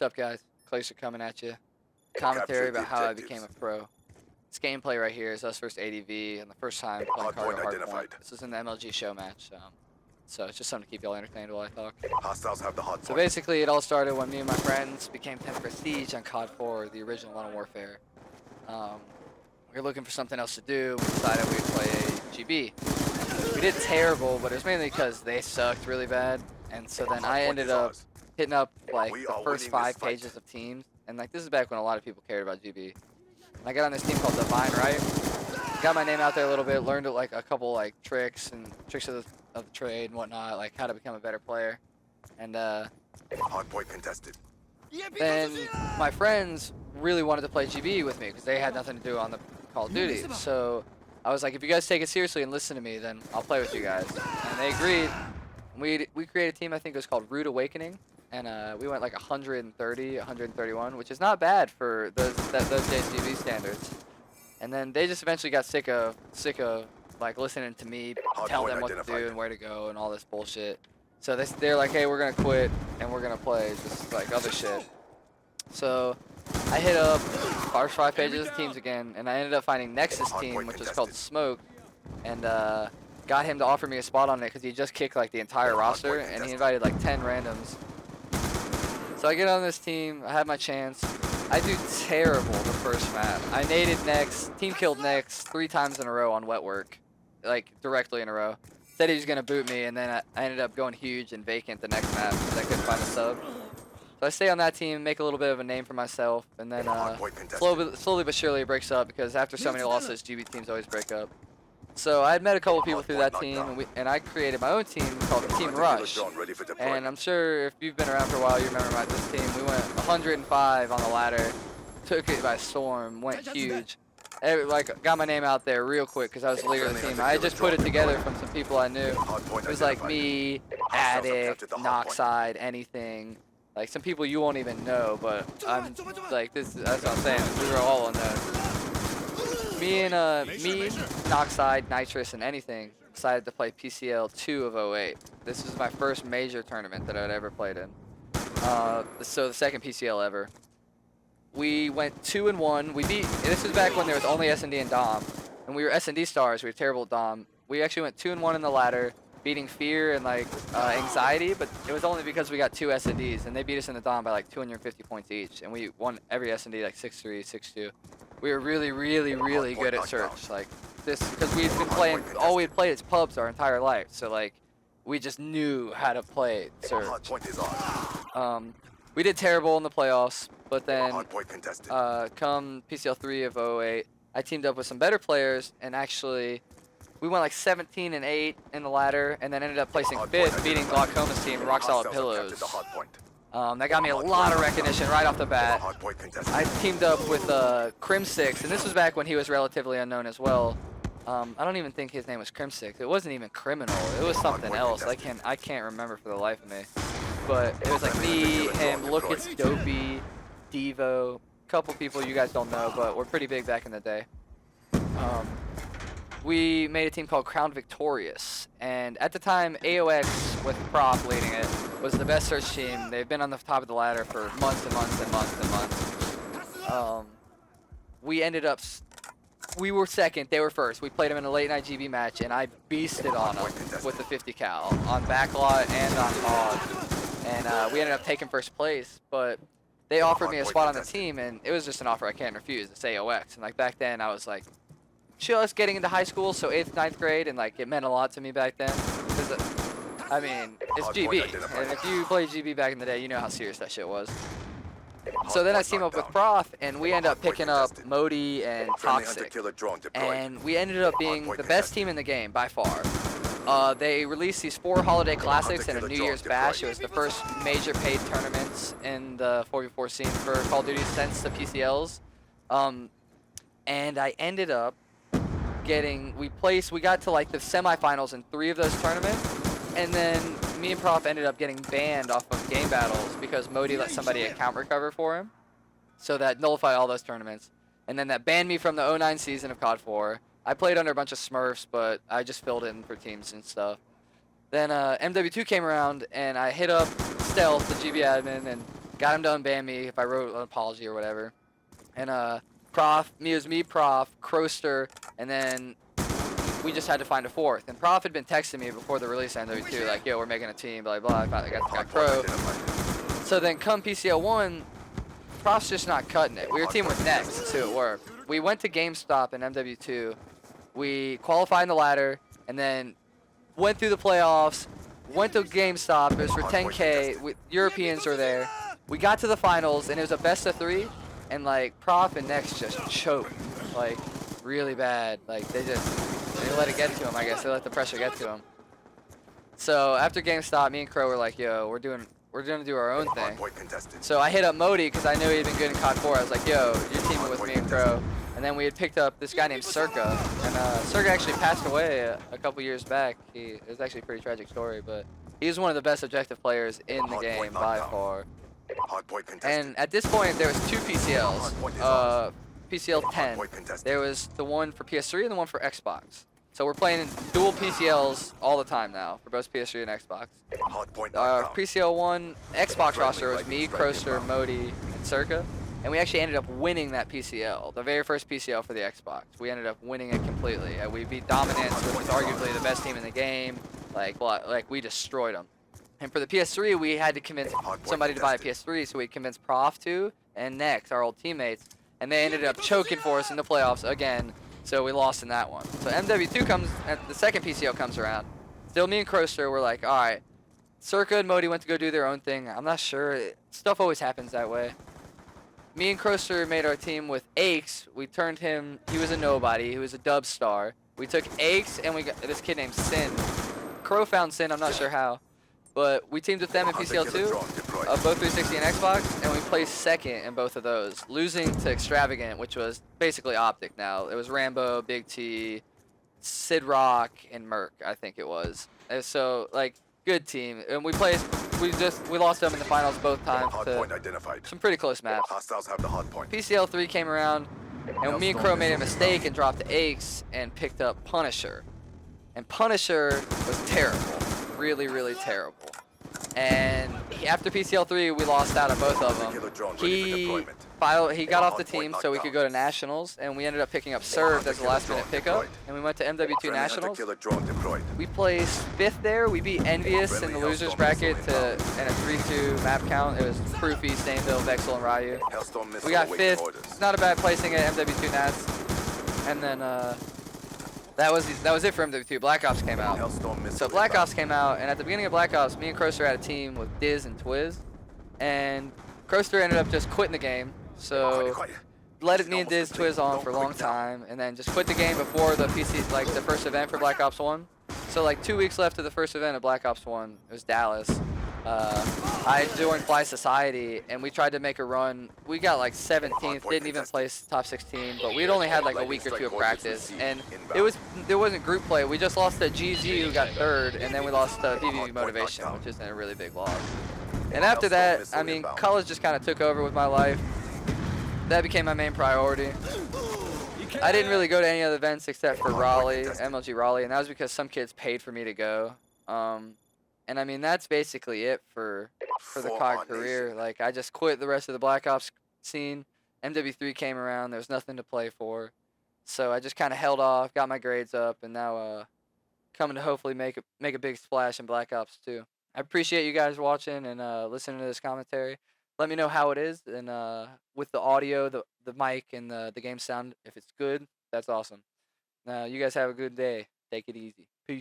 What's up, guys? Clayster coming at you. Commentary about how I became a pro. This gameplay right here is us versus ADV, and the first time playing Cargo Hardpoint. This is in the MLG Showmatch, so it's just something to keep y'all entertained while I talk. Hostiles have the hard So basically, it all started when me and my friends became 10th Prestige on CoD 4, the original Modern Warfare. We were looking for something else to do. We decided we'd play GB. We did terrible, but it was mainly because they sucked really bad, and so then I ended up hitting up like the first 5 pages of teams, and like this is back when a lot of people cared about GB. And I got on this team called Divine Right. Got my name out there a little bit, learned like a couple like tricks of the trade and whatnot, like how to become a better player. And hardpoint contested. Then my friends really wanted to play GB with me because they had nothing to do on the Call of Duty. So I was like, if you guys take it seriously and listen to me, then I'll play with you guys. And they agreed. We created a team, I think it was called Rude Awakening, and we went like 130, 131, which is not bad for those days GB standards. And then they just eventually got sick of like listening to me tell them what to do and where to go and all this bullshit. So they're like, hey, we're gonna quit and we're gonna play just like other shit. So I hit up first 5 pages of teams again, and I ended up finding Nexus team, which is called Smoke, and got him to offer me a spot on it because he just kicked like the entire roster, and he invited like 10 randoms. So I get on this team, I had my chance. I do terrible the first map. I naded Nex, team killed Nex 3 times in a row on wet work, like directly in a row. Said he was gonna boot me, and then I ended up going huge and vacant the next map because I couldn't find a sub. So I stay on that team, make a little bit of a name for myself, and then slowly but surely it breaks up because after so many losses, GB teams always break up. So I had met a couple people through that team, and I created my own team called Team Rush. And I'm sure if you've been around for a while, you remember about this team. We went 105 on the ladder, took it by storm, went huge. Like got my name out there real quick because I was the leader of the team. I just put it together from some people I knew. It was like me, Addict, Noxide, anything. Like some people you won't even know, but I'm like this. That's what I'm saying. We were all on that. Me, Noxide, Nitrous, and anything decided to play PCL 2 of 08. This is my first major tournament that I'd ever played in. So the second PCL ever. We went 2-1. We beat. This was back when there was only S&D and Dom, and we were S&D stars. We were terrible at Dom. We actually went 2-1 in the ladder, beating Fear and like Anxiety, but it was only because we got 2 S&Ds, and they beat us in the Dom by like 250 points each, and we won every S&D like 6-3, 6-2. We were really good at Search, like this, because we've been playing. All we had played is pubs our entire life, so like we just knew how to play Search. We did terrible in the playoffs, but then come PCL 3 of 08, I teamed up with some better players, and actually we went like 17-8 in the ladder, and then ended up placing 5th, beating Glaucoma's team, Rock Solid Pillows. That got me a lot of recognition right off the bat. I teamed up with Crim6, and this was back when he was relatively unknown as well. I don't even think his name was Crim6. It wasn't even Criminal. It was something else. I can't remember for the life of me. But it was like me, him, Look It's Dopey, Devo, a couple people you guys don't know, but we're pretty big back in the day. We made a team called Crown Victorious, and at the time, AOX with Prof leading it was the best search team. They've been on the top of the ladder for months and months and months and months. We ended up, we were second, they were first. We played them in a late night GB match, and I beasted on them with the 50 cal on backlot and on mod. And we ended up taking first place, but they offered me a spot on the team, and it was just an offer I can't refuse. It's AOX, and like back then I was like just getting into high school, so 8th, 9th grade, and like it meant a lot to me back then. Because I mean, it's GB, and if you played GB back in the day, you know how serious that shit was. So then I teamed up with Prof, and we ended up picking up Modi and Toxic, and we ended up being the best team in the game by far. They released these 4 holiday classics and a New Year's bash. It was the first major paid tournaments in the 4v4 scene for Call of Duty since the PCLs. And I ended up getting, we got to like the semifinals in 3 of those tournaments, and then me and Prof ended up getting banned off of game battles because Modi let somebody account recover for him. So that nullified all those tournaments. And then that banned me from the 09 season of COD 4. I played under a bunch of Smurfs, but I just filled in for teams and stuff. Then MW2 came around, and I hit up Stealth, the GB admin, and got him to unban me if I wrote an apology or whatever. And Prof, it was me, Prof, Clayster, and then we just had to find a fourth. And Prof had been texting me before the release of MW2, like, yo, we're making a team, blah, blah, blah. I got Crow. So then come PCL1, Prof's just not cutting it. We were teaming with Next to it work. We went to GameStop in MW2. We qualified in the ladder, and then went through the playoffs, went to GameStop. It was for 10K. Europeans were there. We got to the finals, and it was a best of 3. And like Prof and Next just choked, like really bad. Like they let it get to him. I guess they let the pressure get to him. So after GameStop, me and Crow were like, yo, we're gonna do our own thing. So I hit up Modi because I knew he'd been good in CoD 4. I was like, yo, you're teaming with me and Crow. And then we had picked up this guy named Circa, and Circa actually passed away a couple years back. It was actually a pretty tragic story, but he was one of the best objective players in the game by far. And at this point, there was 2 PCLs. PCL 10. There was the one for PS3 and the one for Xbox. So we're playing dual PCLs all the time now for both PS3 and Xbox. PCL 1 Xbox roster was me, Clayster, Modi, and Circa. And we actually ended up winning that PCL, the very first PCL for the Xbox. We ended up winning it completely. We beat Dominance, which was arguably the best team in the game. Like we destroyed them. And for the PS3, we had to convince somebody to buy a PS3, so we convinced Prof to, and Next, our old teammates, and they ended up choking for us in the playoffs again, so we lost in that one. So MW2 comes, the second PCL comes around. Still me and Clayster were like, all right, Circa and Modi went to go do their own thing. I'm not sure. Stuff always happens that way. Me and Clayster made our team with Aches. We turned him, he was a nobody, he was a dub star. We took Aches, and we got this kid named Sin. Crow found Sin, I'm not sure how. But we teamed with them in PCL2, both 360 and Xbox, and we placed second in both of those, losing to Extravagant, which was basically Optic now. It was Rambo, Big T, Sid Rock, and Merc, I think it was. And so, like, good team. And we lost them in the finals both times to some pretty close maps. PCL 3 came around, and me and Crow made a mistake and dropped Aches and picked up Punisher. And Punisher was terrible. Really, really terrible. And after PCL 3, we lost out on both of them. He got off the team so we could go to Nationals, and we ended up picking up Served as a last-minute pickup, and we went to MW2 Nationals. We placed 5th there. We beat Envious in the losers bracket in a 3-2 map count. It was Proofy, Stainville, Vexel, and Ryu. We got 5th. It's not a bad placing at MW2 Nats. And then that was it for MW2. Black Ops came out. So Black Ops came out, and at the beginning of Black Ops, me and Clayster had a team with Diz and Twiz, and Clayster ended up just quitting the game. So let me and Diz Twiz on for a long time, and then just quit the game before the the first event for Black Ops 1. So like 2 weeks left of the first event of Black Ops 1. It was Dallas. I joined Fly Society, and we tried to make a run. We got like 17th, didn't even place top 16, but we'd only had like a week or 2 of practice, and there wasn't group play. We just lost to GZ, who got 3rd, and then we lost to VV Motivation, which isn't a really big loss. And after that, I mean, college just kind of took over with my life. That became my main priority. I didn't really go to any other events except for Raleigh, MLG Raleigh, and that was because some kids paid for me to go. And I mean, that's basically it for the COD career. Like, I just quit the rest of the Black Ops scene. MW3 came around. There was nothing to play for. So I just kind of held off, got my grades up, and now coming to hopefully make a big splash in Black Ops 2. I appreciate you guys watching and listening to this commentary. Let me know how it is, and with the audio, the mic, and the game sound, if it's good, that's awesome. You guys have a good day. Take it easy. Peace.